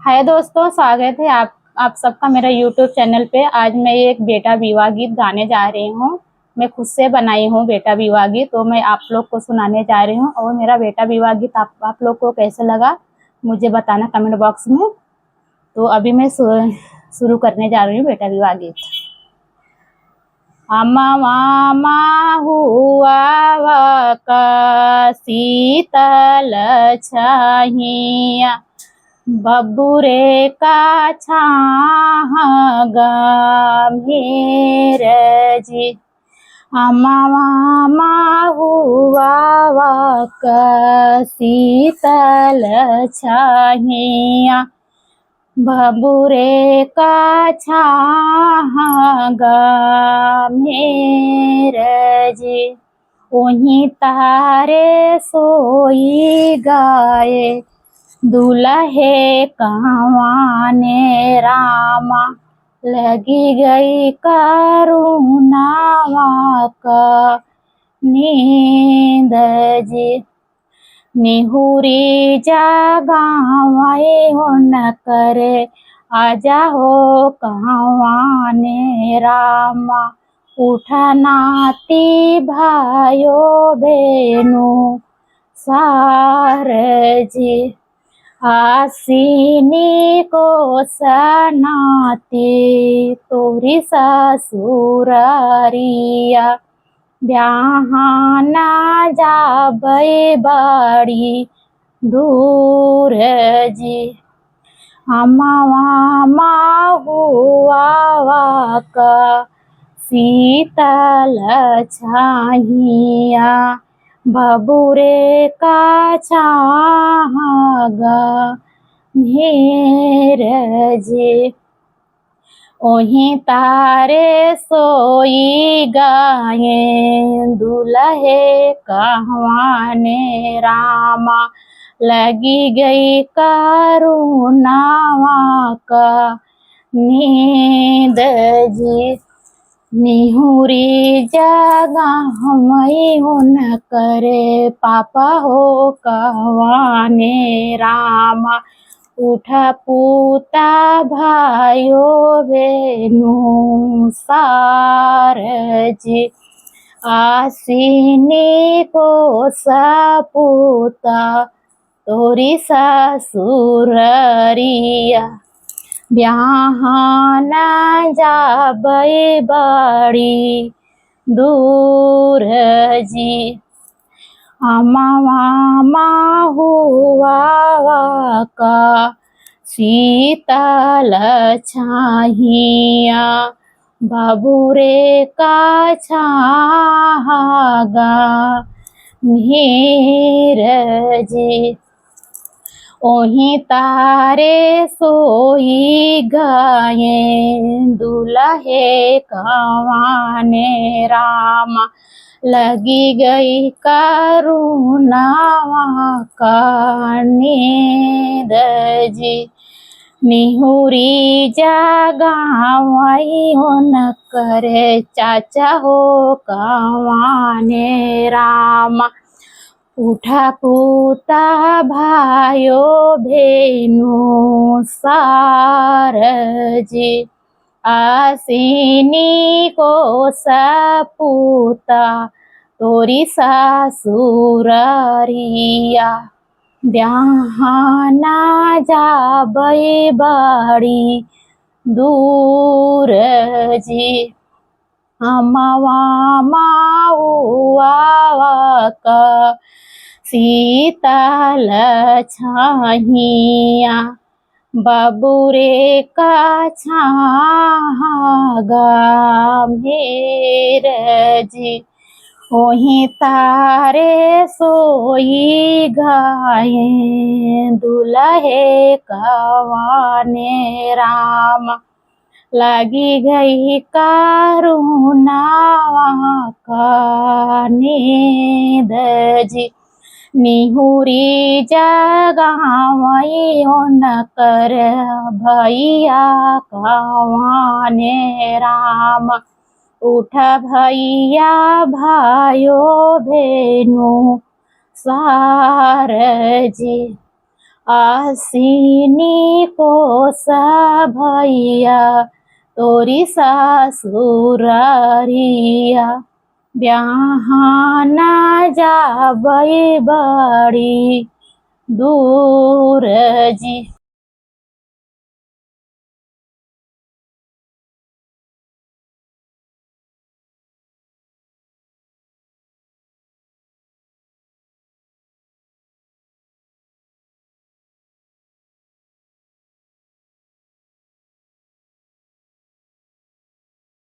हाय दोस्तों, स्वागत है आप सबका मेरा यूट्यूब चैनल पे। आज मैं एक बेटा विवाह गीत गाने जा रही हूँ। मैं खुद से बनाई हूँ बेटा विवाह गीत, तो मैं आप लोग को सुनाने जा रही हूँ। और मेरा बेटा विवाह गीत आप लोग को कैसे लगा मुझे बताना कमेंट बॉक्स में। तो अभी मैं शुरू करने जा रही हूँ बेटा विवाह गीत। अमवा हुआ का शीतल छहिया, बबुरे का छाह गंभीर जी। अमवा हुआ का शीतल छहिया, बबुरे का छाह गंभीर जी। वहीं तारे सोई गाए, दुल्हे कहवाने रामा, लगी गई करुणावा का नींद जी। निहुरी जागावे हो न करे, आजा हो कहवाने रामा, उठनाती भाइयो बेनु सार जी। आसीनी को सनाती तोरी ससुरारिया, ब्याहाना जाबई बाड़ी दूर जी। अमवा हुआ का शीतल छहिया, बबुरे का छाह गंभीर जी। ओहीं तारे सोई गाए, दुल्हे कहवाने रामा, लगी गई करुणावा का नींद जी। निहुरी जगावई हो न करे, पापा हो कहवाने रामा, उठा पूता भाइयो बेनु सार जी। आसीनी को सपूता तोरी ससुररिया, ब्याहाना जाबई बाड़ी दूर जी। अमवा हुआ का शीतल छहिया, बबुरे का छाह गंभीर जी। ओहीं तारे सोई गाए, दुल्हे कहवाने रामा, लगी गई करुणावा का नींद जी। निहुरी जगावई हो न करे, चाचा हो कहवाने रामा, उठा पूता भाइयो बेनु सार जी। आसीनी को सपूता तोरी ससुरारिया, ब्याहाना जाबई बाड़ी दूर जी। अमवा हुआ का शीतल छहिया, बबुरे का छाह गंभीर जी। वहीं तारे सोई गाए, दुल्हे कहवाने रामा, लगी गई करुणावा का नींद जी। निहुरी जगावई हो न कर, भैया कहवाने रामा, उठ भैया भाइयो बेनु सार जी। आसीनी को भैया तोरी ससुरारिया ब्याहाना जाबई बड़ी दूर जी।